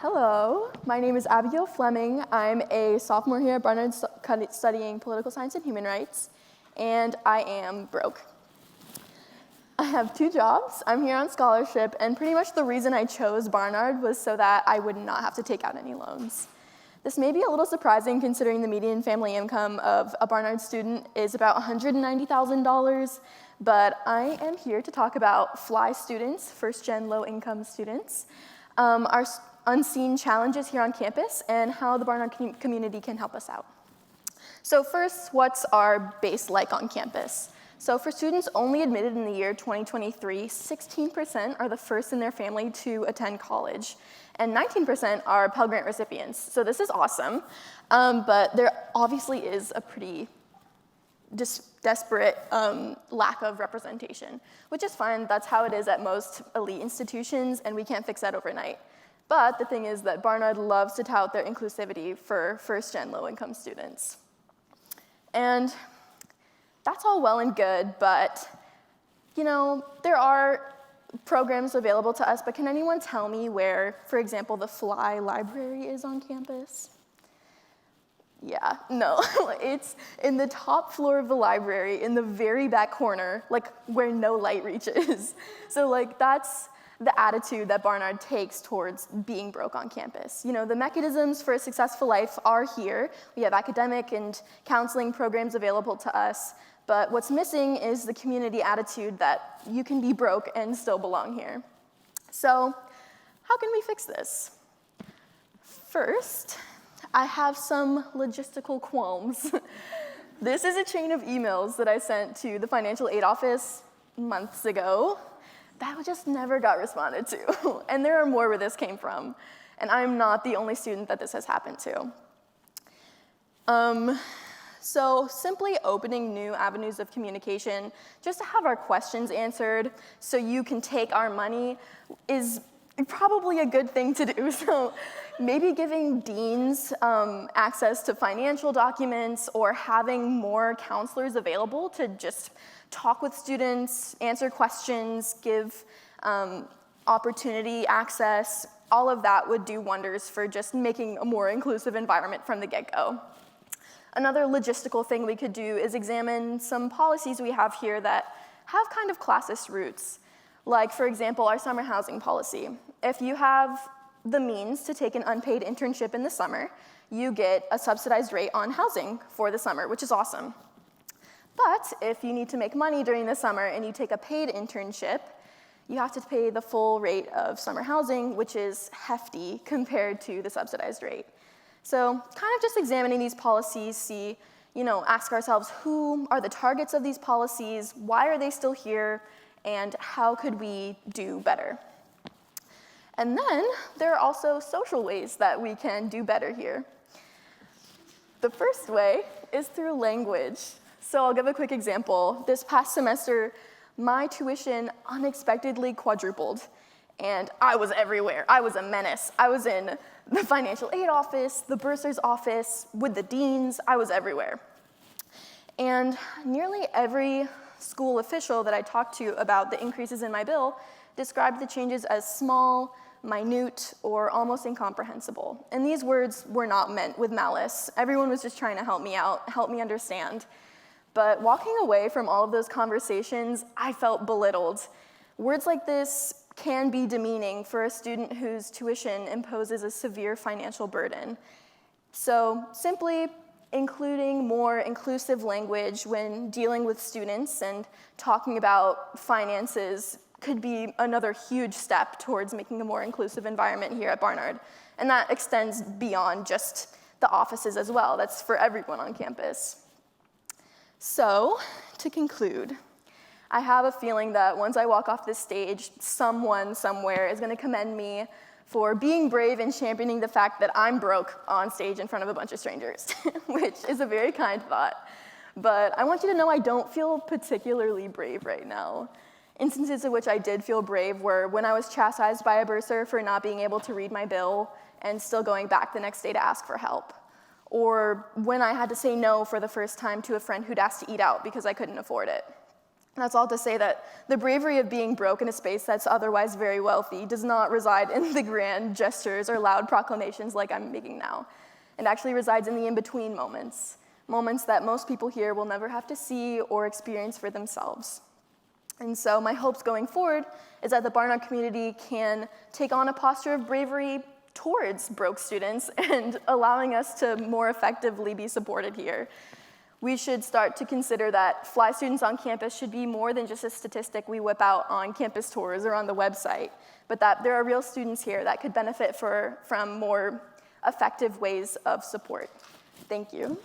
Hello, my name is Abigail Fleming. I'm a sophomore here at Barnard studying political science and human rights, and I am broke. I have 2 jobs, I'm here on scholarship, and pretty much the reason I chose Barnard was so that I would not have to take out any loans. This may be a little surprising considering the median family income of a Barnard student is about $190,000, but I am here to talk about FLY students, first-gen low-income students, our unseen challenges here on campus, and how the Barnard community can help us out. So first, what's our base like on campus? So for students only admitted in the year 2023, 16% are the first in their family to attend college, and 19% are Pell Grant recipients. So this is awesome, but there obviously is a pretty desperate lack of representation, which is fine. That's how it is at most elite institutions, and we can't fix that overnight. But the thing is that Barnard loves to tout their inclusivity for first-gen low-income students. And that's all well and good, but there are programs available to us, but can anyone tell me where, for example, the FLY library is on campus? Yeah, no, it's in the top floor of the library in the very back corner, where no light reaches. So that's the attitude that Barnard takes towards being broke on campus. The mechanisms for a successful life are here. We have academic and counseling programs available to us, but what's missing is the community attitude that you can be broke and still belong here. So how can we fix this? First, I have some logistical qualms. This is a chain of emails that I sent to the financial aid office months ago that just never got responded to. And there are more where this came from. And I'm not the only student that this has happened to. So simply opening new avenues of communication just to have our questions answered so you can take our money is probably a good thing to do. So maybe giving deans access to financial documents or having more counselors available to just talk with students, answer questions, give opportunity access, all of that would do wonders for just making a more inclusive environment from the get-go. Another logistical thing we could do is examine some policies we have here that have kind of classist roots. Like, for example, our summer housing policy. If you have the means to take an unpaid internship in the summer, you get a subsidized rate on housing for the summer, which is awesome. But if you need to make money during the summer and you take a paid internship, you have to pay the full rate of summer housing, which is hefty compared to the subsidized rate. So kind of just examining these policies, ask ourselves who are the targets of these policies, why are they still here, and how could we do better? And then there are also social ways that we can do better here. The first way is through language. So I'll give a quick example. This past semester, my tuition unexpectedly quadrupled, and I was everywhere. I was a menace. I was in the financial aid office, the bursar's office, with the deans. I was everywhere. And nearly every school official that I talked to about the increases in my bill described the changes as small, minute, or almost incomprehensible. And these words were not meant with malice. Everyone was just trying to help me out, help me understand. But walking away from all of those conversations, I felt belittled. Words like this can be demeaning for a student whose tuition imposes a severe financial burden. So simply including more inclusive language when dealing with students and talking about finances could be another huge step towards making a more inclusive environment here at Barnard. And that extends beyond just the offices as well. That's for everyone on campus. So, to conclude, I have a feeling that once I walk off this stage, someone somewhere is going to commend me for being brave and championing the fact that I'm broke on stage in front of a bunch of strangers, which is a very kind thought. But I want you to know I don't feel particularly brave right now. Instances in which I did feel brave were when I was chastised by a bursar for not being able to read my bill and still going back the next day to ask for help. Or when I had to say no for the first time to a friend who'd asked to eat out because I couldn't afford it. That's all to say that the bravery of being broke in a space that's otherwise very wealthy does not reside in the grand gestures or loud proclamations like I'm making now. It actually resides in the in-between moments, moments that most people here will never have to see or experience for themselves. And so my hopes going forward is that the Barnard community can take on a posture of bravery towards broke students and allowing us to more effectively be supported here. We should start to consider that fly students on campus should be more than just a statistic we whip out on campus tours or on the website, but that there are real students here that could benefit from more effective ways of support. Thank you.